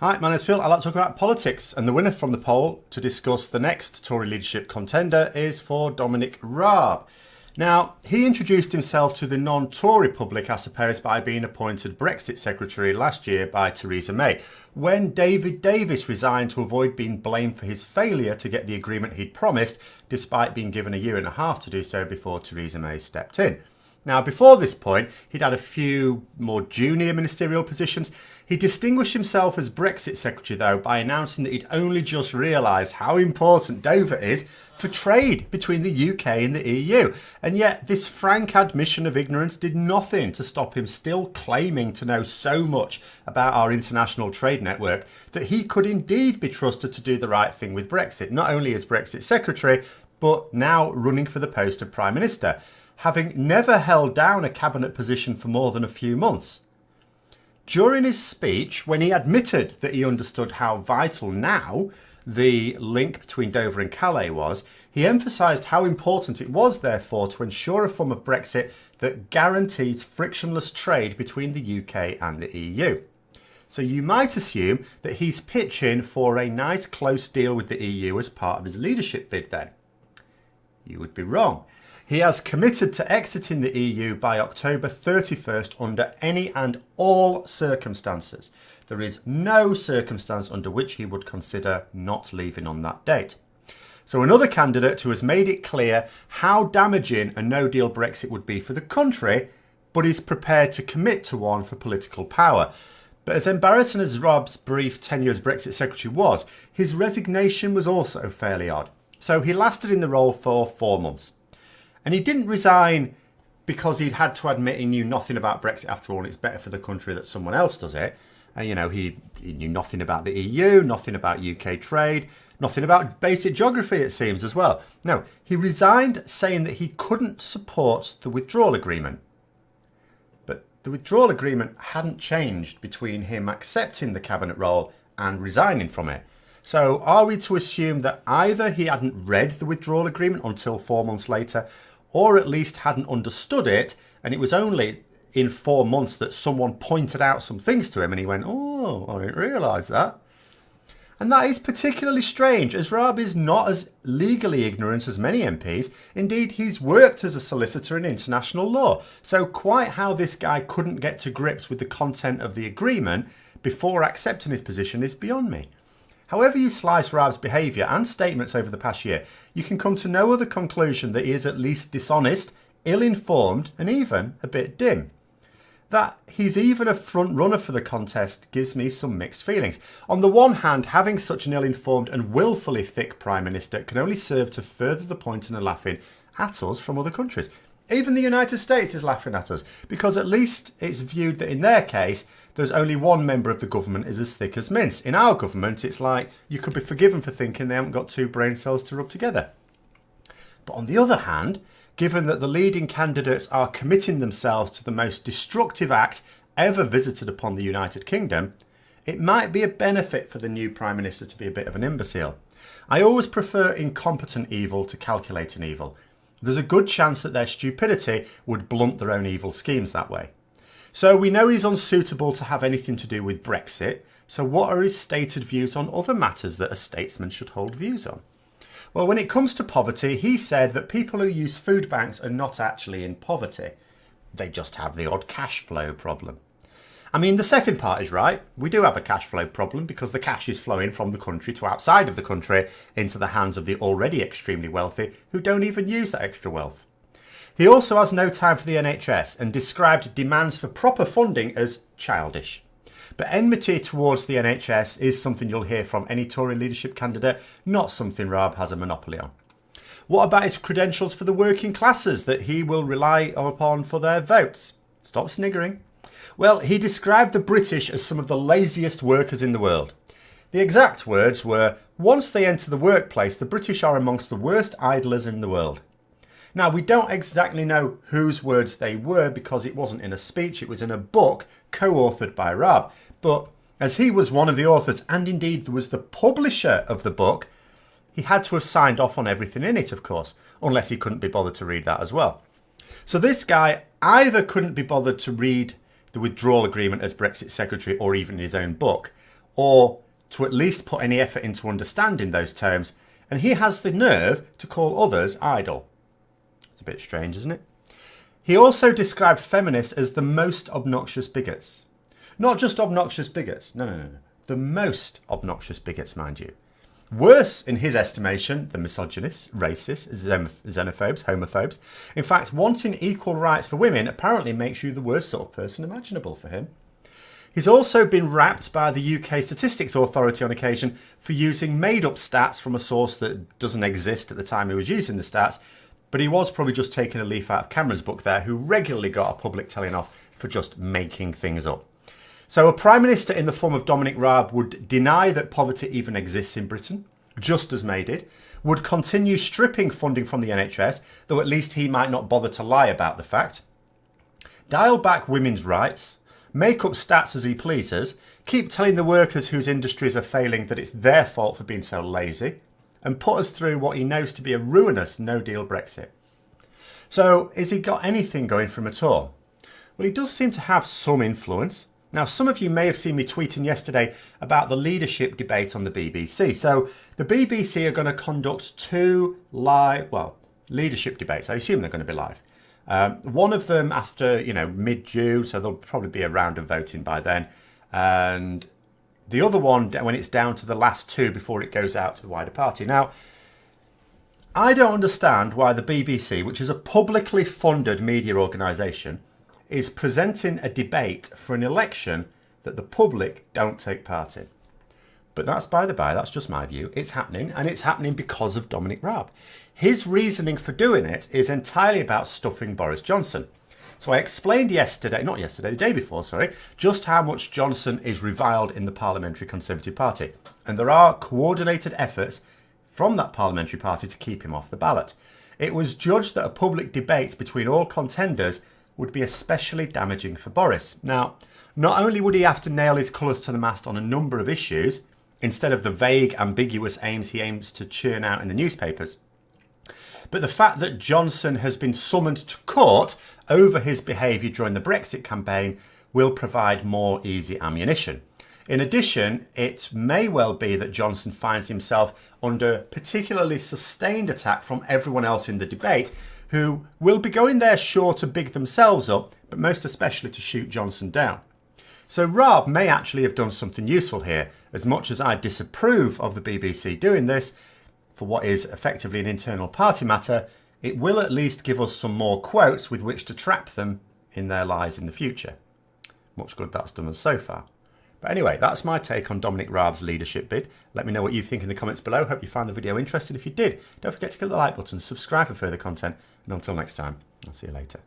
Hi, my name's Phil. I like to talk about politics, and the winner from the poll to discuss the next Tory leadership contender is for Dominic Raab. Now, he introduced himself to the non-Tory public, I suppose, by being appointed Brexit Secretary last year by Theresa May, when David Davis resigned to avoid being blamed for his failure to get the agreement he'd promised, despite being given a year and a half to do so before Theresa May stepped in. Now, before this point, he'd had a few more junior ministerial positions. He distinguished himself as Brexit Secretary, though, by announcing that he'd only just realised how important Dover is for trade between the UK and the EU. And yet, this frank admission of ignorance did nothing to stop him still claiming to know so much about our international trade network that he could indeed be trusted to do the right thing with Brexit, not only as Brexit Secretary, but now running for the post of Prime Minister, having never held down a cabinet position for more than a few months. During his speech, when he admitted that he understood how vital now the link between Dover and Calais was, he emphasised how important it was, therefore, to ensure a form of Brexit that guarantees frictionless trade between the UK and the EU. So you might assume that he's pitching for a nice close deal with the EU as part of his leadership bid then. You would be wrong. He has committed to exiting the EU by October 31st under any and all circumstances. There is no circumstance under which he would consider not leaving on that date. So another candidate who has made it clear how damaging a no-deal Brexit would be for the country, but is prepared to commit to one for political power. But as embarrassing as Raab's brief tenure as Brexit Secretary was, his resignation was also fairly odd. So he lasted in the role for 4 months. And he didn't resign because he'd had to admit he knew nothing about Brexit after all, and it's better for the country that someone else does it. And, he knew nothing about the EU, nothing about UK trade, nothing about basic geography, it seems, as well. No, he resigned saying that he couldn't support the withdrawal agreement. But the withdrawal agreement hadn't changed between him accepting the cabinet role and resigning from it. So are we to assume that either he hadn't read the withdrawal agreement until 4 months later, or at least hadn't understood it, and it was only in 4 months that someone pointed out some things to him and he went, oh, I didn't realise that. And that is particularly strange, as Raab is not as legally ignorant as many MPs. Indeed, he's worked as a solicitor in international law. So quite how this guy couldn't get to grips with the content of the agreement before accepting his position is beyond me. However you slice Raab's behaviour and statements over the past year, you can come to no other conclusion that he is at least dishonest, ill-informed and even a bit dim. That he's even a front-runner for the contest gives me some mixed feelings. On the one hand, having such an ill-informed and willfully thick Prime Minister can only serve to further the point in a laughing at us from other countries. Even the United States is laughing at us, because at least it's viewed that in their case, there's only one member of the government is as thick as mince. In our government, it's like you could be forgiven for thinking they haven't got 2 brain cells to rub together. But on the other hand, given that the leading candidates are committing themselves to the most destructive act ever visited upon the United Kingdom, it might be a benefit for the new Prime Minister to be a bit of an imbecile. I always prefer incompetent evil to calculating evil. There's a good chance that their stupidity would blunt their own evil schemes that way. So we know he's unsuitable to have anything to do with Brexit. So what are his stated views on other matters that a statesman should hold views on? Well, when it comes to poverty, he said that people who use food banks are not actually in poverty. They just have the odd cash flow problem. I mean, the second part is right. We do have a cash flow problem because the cash is flowing from the country to outside of the country into the hands of the already extremely wealthy who don't even use that extra wealth. He also has no time for the NHS and described demands for proper funding as childish. But enmity towards the NHS is something you'll hear from any Tory leadership candidate, not something Raab has a monopoly on. What about his credentials for the working classes that he will rely upon for their votes? Stop sniggering. Well, he described the British as some of the laziest workers in the world. The exact words were, once they enter the workplace, the British are amongst the worst idlers in the world. Now, we don't exactly know whose words they were because it wasn't in a speech, it was in a book co-authored by Raab. But as he was one of the authors and indeed was the publisher of the book, he had to have signed off on everything in it, of course, unless he couldn't be bothered to read that as well. So this guy either couldn't be bothered to read the withdrawal agreement as Brexit Secretary or even his own book, or to at least put any effort into understanding those terms, and he has the nerve to call others idle. It's a bit strange, isn't it? He also described feminists as the most obnoxious bigots. Not just obnoxious bigots, no. The most obnoxious bigots, mind you. Worse, in his estimation, than misogynists, racists, xenophobes, homophobes. In fact, wanting equal rights for women apparently makes you the worst sort of person imaginable for him. He's also been rapped by the UK Statistics Authority on occasion for using made-up stats from a source that doesn't exist at the time he was using the stats, but he was probably just taking a leaf out of Cameron's book there, who regularly got a public telling off for just making things up. So a Prime Minister in the form of Dominic Raab would deny that poverty even exists in Britain, just as May did, would continue stripping funding from the NHS, though at least he might not bother to lie about the fact, dial back women's rights, make up stats as he pleases, keep telling the workers whose industries are failing that it's their fault for being so lazy, and put us through what he knows to be a ruinous no-deal Brexit. So, has he got anything going for him at all? Well, he does seem to have some influence. Now, some of you may have seen me tweeting yesterday about the leadership debate on the BBC. So, the BBC are going to conduct two leadership debates. I assume they're going to be live. One of them after, mid-June, so there'll probably be a round of voting by then. And the other one when it's down to the last two before it goes out to the wider party. Now, I don't understand why the BBC, which is a publicly funded media organisation, is presenting a debate for an election that the public don't take part in. But that's by the by, that's just my view. It's happening, and it's happening because of Dominic Raab. His reasoning for doing it is entirely about stuffing Boris Johnson. So I explained the day before, just how much Johnson is reviled in the Parliamentary Conservative Party. And there are coordinated efforts from that Parliamentary Party to keep him off the ballot. It was judged that a public debate between all contenders would be especially damaging for Boris. Now, not only would he have to nail his colours to the mast on a number of issues, instead of the vague, ambiguous aims he aims to churn out in the newspapers, but the fact that Johnson has been summoned to court over his behaviour during the Brexit campaign will provide more easy ammunition. In addition, it may well be that Johnson finds himself under particularly sustained attack from everyone else in the debate, who will be going there sure to big themselves up, but most especially to shoot Johnson down. So Raab may actually have done something useful here. As much as I disapprove of the BBC doing this, for what is effectively an internal party matter, it will at least give us some more quotes with which to trap them in their lies in the future. Much good that's done us so far. But anyway, that's my take on Dominic Raab's leadership bid. Let me know what you think in the comments below. Hope you found the video interesting. If you did, don't forget to click the like button, subscribe for further content, and until next time, I'll see you later.